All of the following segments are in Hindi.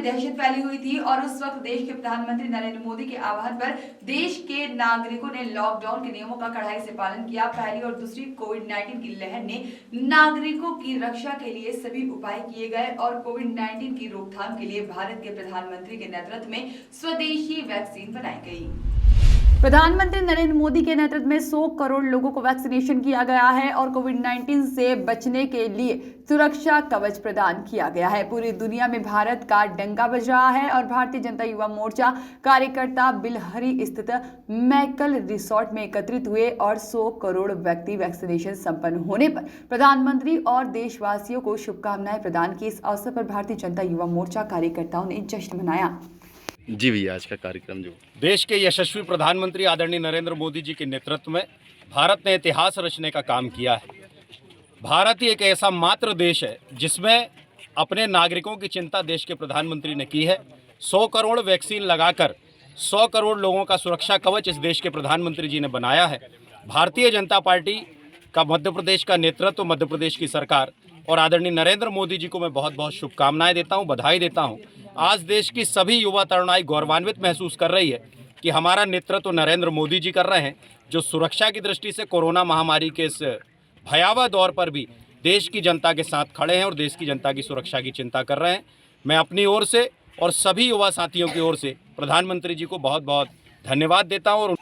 दहशत फैली हुई थी और उस वक्त देश के प्रधानमंत्री नरेंद्र मोदी के आह्वान पर देश के नागरिकों ने लॉकडाउन के नियमों का कड़ाई से पालन किया। पहली और दूसरी कोविड-19 की लहर ने नागरिकों की रक्षा के लिए सभी उपाय किए गए और कोविड-19 की रोकथाम के लिए भारत के प्रधानमंत्री के नेतृत्व में स्वदेशी वैक्सीन बनाई गई। प्रधानमंत्री नरेंद्र मोदी के नेतृत्व में 100 करोड़ लोगों को वैक्सीनेशन किया गया है और कोविड-19 से बचने के लिए सुरक्षा कवच प्रदान किया गया है। पूरी दुनिया में भारत का डंका बज रहा है और भारतीय जनता युवा मोर्चा कार्यकर्ता बिलहरी स्थित मैकल रिसोर्ट में एकत्रित हुए और 100 करोड़ व्यक्ति वैक्सीनेशन संपन्न होने पर प्रधानमंत्री और देशवासियों को शुभकामनाएं प्रदान की। इस अवसर पर भारतीय जनता युवा मोर्चा कार्यकर्ताओं ने जश्न मनाया। जी भैया, आज का कार्यक्रम जो देश के यशस्वी प्रधानमंत्री आदरणीय नरेंद्र मोदी जी के नेतृत्व में भारत ने इतिहास रचने का काम किया है। भारत ही एक ऐसा मात्र देश है जिसमें अपने नागरिकों की चिंता देश के प्रधानमंत्री ने की है। 100 करोड़ वैक्सीन लगाकर 100 करोड़ लोगों का सुरक्षा कवच इस देश के प्रधानमंत्री जी ने बनाया है। भारतीय जनता पार्टी का मध्य प्रदेश का नेतृत्व, मध्य प्रदेश की सरकार और आदरणीय नरेंद्र मोदी जी को मैं बहुत बहुत शुभकामनाएं देता हूं, बधाई देता हूं। आज देश की सभी युवा तरुणाई गौरवान्वित महसूस कर रही है कि हमारा नेतृत्व नरेंद्र मोदी जी कर रहे हैं, जो सुरक्षा की दृष्टि से कोरोना महामारी के इस भयावह दौर पर भी देश की जनता के साथ खड़े हैं और देश की जनता की सुरक्षा की चिंता कर रहे हैं। मैं अपनी ओर से और सभी युवा साथियों की ओर से प्रधानमंत्री जी को बहुत बहुत धन्यवाद देता हूँ।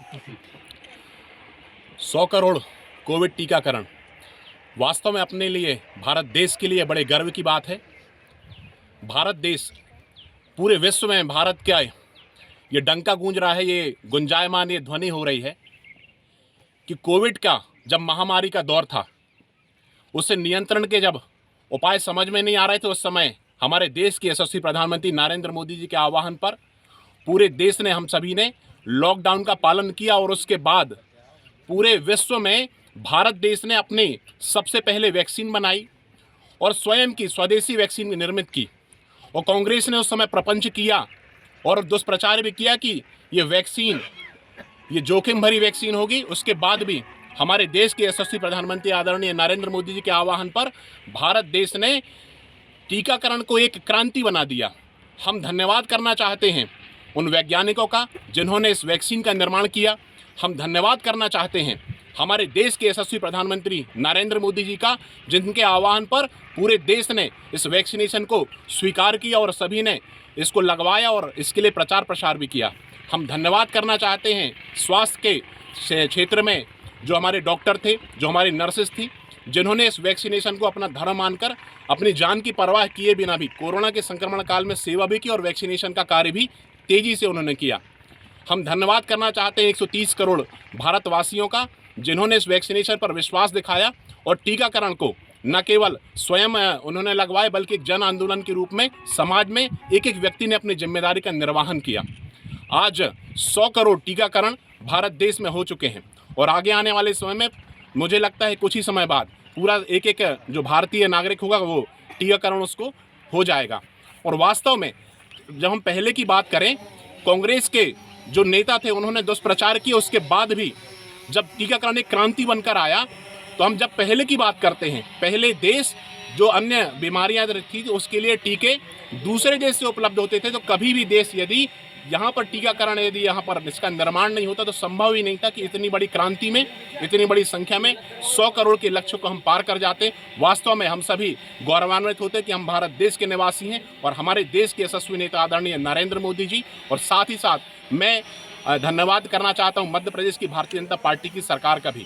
100 करोड़ कोविड टीकाकरण वास्तव में अपने लिए, भारत देश के लिए बड़े गर्व की बात है। भारत देश पूरे विश्व में भारत का ये डंका गूंज रहा है, ये गुंजायमान ये ध्वनि हो रही है कि कोविड का जब महामारी का दौर था, उससे नियंत्रण के जब उपाय समझ में नहीं आ रहे थे, उस समय हमारे देश के यशस्वी प्रधानमंत्री नरेंद्र मोदी जी के आह्वान पर पूरे देश ने, हम सभी ने लॉकडाउन का पालन किया और उसके बाद पूरे विश्व में भारत देश ने अपनी सबसे पहले वैक्सीन बनाई और स्वयं की स्वदेशी वैक्सीन निर्मित की। और कांग्रेस ने उस समय प्रपंच किया और दुष्प्रचार भी किया कि ये वैक्सीन, ये जोखिम भरी वैक्सीन होगी। उसके बाद भी हमारे देश के यशस्वी प्रधानमंत्री आदरणीय नरेंद्र मोदी जी के आह्वान पर भारत देश ने टीकाकरण को एक क्रांति बना दिया। हम धन्यवाद करना चाहते हैं उन वैज्ञानिकों का जिन्होंने इस वैक्सीन का निर्माण किया। हम धन्यवाद करना चाहते हैं हमारे देश के यशस्वी प्रधानमंत्री नरेंद्र मोदी जी का, जिनके आह्वान पर पूरे देश ने इस वैक्सीनेशन को स्वीकार किया और सभी ने इसको लगवाया और इसके लिए प्रचार प्रसार भी किया। हम धन्यवाद करना चाहते हैं स्वास्थ्य के क्षेत्र में जो हमारे डॉक्टर थे, जो हमारी नर्सेस थी, जिन्होंने इस वैक्सीनेशन को अपना धर्म मानकर अपनी जान की परवाह किए बिना भी कोरोना के संक्रमण काल में सेवा भी की और वैक्सीनेशन का कार्य भी तेजी से उन्होंने किया। हम धन्यवाद करना चाहते हैं 130 करोड़ भारतवासियों का, जिन्होंने इस वैक्सीनेशन पर विश्वास दिखाया और टीकाकरण को न केवल स्वयं उन्होंने लगवाए बल्कि एक जन आंदोलन के रूप में समाज में एक एक व्यक्ति ने अपनी जिम्मेदारी का निर्वहन किया। आज 100 करोड़ टीकाकरण भारत देश में हो चुके हैं और आगे आने वाले समय में मुझे लगता है कुछ ही समय बाद पूरा एक एक जो भारतीय नागरिक होगा वो टीकाकरण उसको हो जाएगा। और वास्तव में जब हम पहले की बात करें, कांग्रेस के जो नेता थे उन्होंने दुष्प्रचार किया, उसके बाद भी जब टीकाकरण एक क्रांति बनकर आया, तो हम जब पहले की बात करते हैं, पहले देश जो अन्य बीमारियां थी तो उसके लिए टीके दूसरे देश से उपलब्ध होते थे। तो कभी भी देश यदि यहाँ पर टीकाकरण, यदि यहाँ पर इसका निर्माण नहीं होता तो संभव ही नहीं था कि इतनी बड़ी क्रांति में, इतनी बड़ी संख्या में 100 करोड़ के लक्ष्य को हम पार कर जाते। वास्तव में हम सभी गौरवान्वित होते कि हम भारत देश के निवासी हैं और हमारे देश के यशस्वी नेता आदरणीय नरेंद्र मोदी जी। और साथ ही साथ मैं धन्यवाद करना चाहता हूँ मध्य प्रदेश की भारतीय जनता पार्टी की सरकार का भी।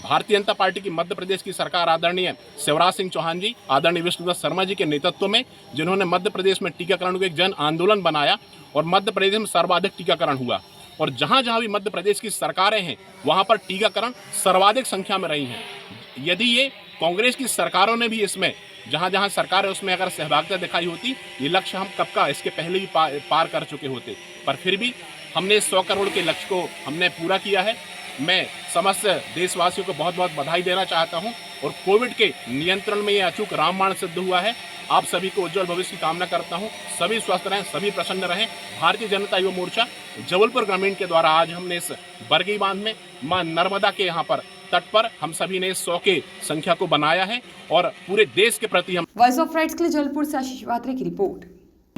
भारतीय जनता पार्टी की मध्य प्रदेश की सरकार आदरणीय शिवराज सिंह चौहान जी, आदरणीय विष्णुदत्त शर्मा जी के नेतृत्व में, जिन्होंने मध्य प्रदेश में टीकाकरण को एक जन आंदोलन बनाया और मध्य प्रदेश में सर्वाधिक टीकाकरण हुआ। और जहाँ जहाँ भी मध्य प्रदेश की सरकारें हैं वहाँ पर टीकाकरण सर्वाधिक संख्या में रही हैं। यदि ये कांग्रेस की सरकारों ने भी इसमें जहाँ जहाँ सरकार है उसमें अगर सहभागिता दिखाई होती, ये लक्ष्य हम कब का इसके पहले भी पार कर चुके होते। पर फिर भी हमने 100 करोड़ के लक्ष्य को हमने पूरा किया है। मैं समस्त देशवासियों को बहुत बहुत बधाई देना चाहता हूं और कोविड के नियंत्रण में ये अचूक रामबाण सिद्ध हुआ है। आप सभी को उज्जवल भविष्य की कामना करता हूं। सभी स्वस्थ रहें, सभी प्रसन्न रहें। भारतीय जनता युवा मोर्चा जबलपुर ग्रामीण के द्वारा आज हमने इस बरगी बांध में मां नर्मदा के यहाँ पर तट पर हम सभी ने 100 के संख्या को बनाया है और पूरे देश के प्रति हम। वॉइस ऑफ राइट्स के लिए जबलपुर से आशीष वात्रे की रिपोर्ट।